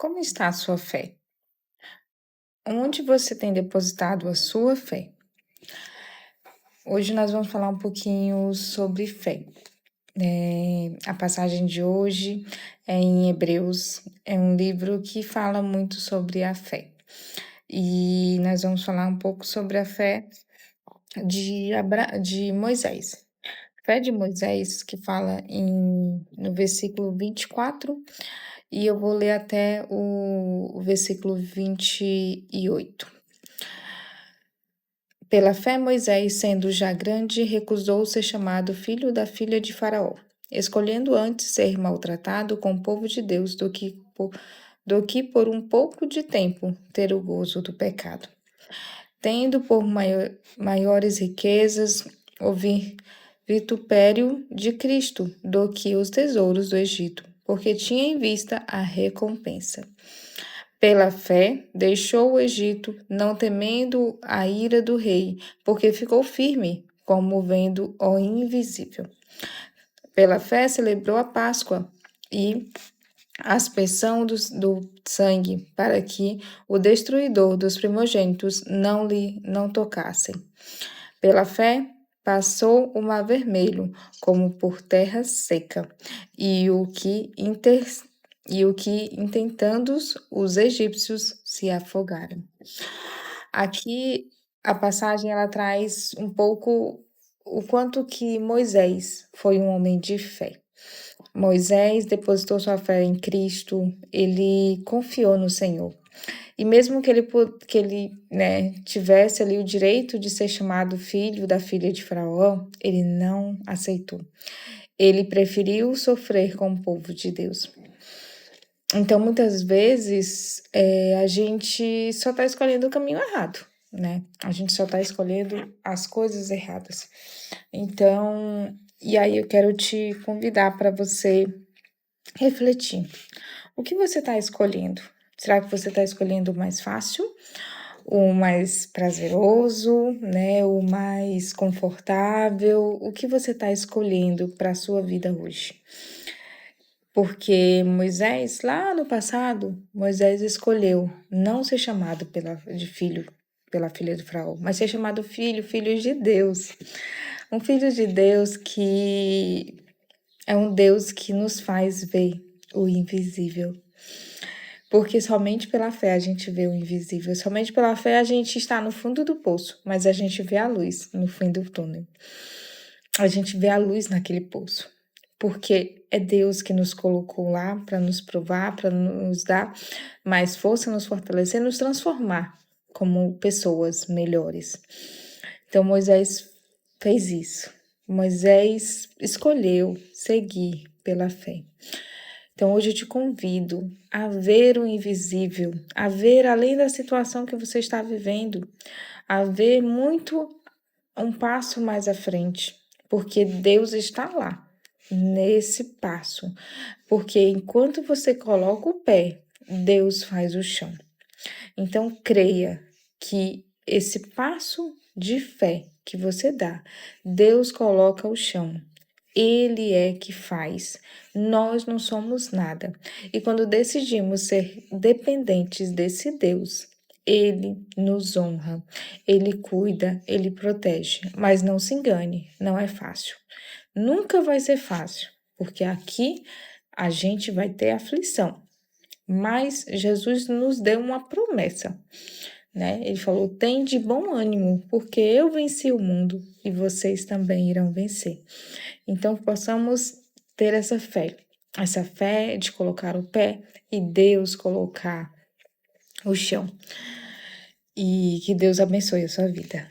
Como está a sua fé? Onde você tem depositado a sua fé? Hoje nós vamos falar um pouquinho sobre fé. A passagem de hoje é em Hebreus, é um livro que fala muito sobre a fé. E nós vamos falar um pouco sobre a fé de Moisés. Fé de Moisés, que fala no versículo 24, e eu vou ler até o versículo 28. Pela fé, Moisés, sendo já grande, recusou ser chamado filho da filha de Faraó, escolhendo antes ser maltratado com o povo de Deus do que por um pouco de tempo ter o gozo do pecado. Tendo por maiores riquezas o vitupério de Cristo do que os tesouros do Egito, porque tinha em vista a recompensa. Pela fé, deixou o Egito, não temendo a ira do rei, porque ficou firme, como vendo o invisível. Pela fé, celebrou a Páscoa e a aspersão do sangue, para que o destruidor dos primogênitos não tocassem. Pela fé, passou o mar vermelho, como por terra seca, e o que intentando os egípcios se afogaram. Aqui a passagem ela traz um pouco o quanto que Moisés foi um homem de fé. Moisés depositou sua fé em Cristo, ele confiou no Senhor. E mesmo que ele tivesse ali o direito de ser chamado filho da filha de Faraó, ele não aceitou. Ele preferiu sofrer com o povo de Deus. Então, muitas vezes, a gente só está escolhendo o caminho errado, né? A gente só está escolhendo as coisas erradas. Então, e aí eu quero te convidar para você refletir. O que você está escolhendo? Será que você está escolhendo o mais fácil? O mais prazeroso, né? O mais confortável? O que você está escolhendo para a sua vida hoje? Porque Moisés, lá no passado, Moisés escolheu não ser chamado pela filha do faraó, mas ser chamado filho de Deus. Um filho de Deus que é um Deus que nos faz ver o invisível. Porque somente pela fé a gente vê o invisível, somente pela fé a gente está no fundo do poço, mas a gente vê a luz no fim do túnel. A gente vê a luz naquele poço, porque é Deus que nos colocou lá para nos provar, para nos dar mais força, nos fortalecer, nos transformar como pessoas melhores. Então Moisés fez isso. Moisés escolheu seguir pela fé. Então hoje eu te convido a ver o invisível, a ver além da situação que você está vivendo, a ver muito um passo mais à frente, porque Deus está lá, nesse passo. Porque enquanto você coloca o pé, Deus faz o chão. Então creia que esse passo de fé que você dá, Deus coloca o chão. Ele é que faz. Nós não somos nada. E quando decidimos ser dependentes desse Deus, ele nos honra, ele cuida, ele protege. Mas não se engane, não é fácil. Nunca vai ser fácil, porque aqui a gente vai ter aflição. Mas Jesus nos deu uma promessa, né? Ele falou: tem de bom ânimo, porque eu venci o mundo e vocês também irão vencer. Então, possamos ter essa fé de colocar o pé e Deus colocar o chão. E que Deus abençoe a sua vida.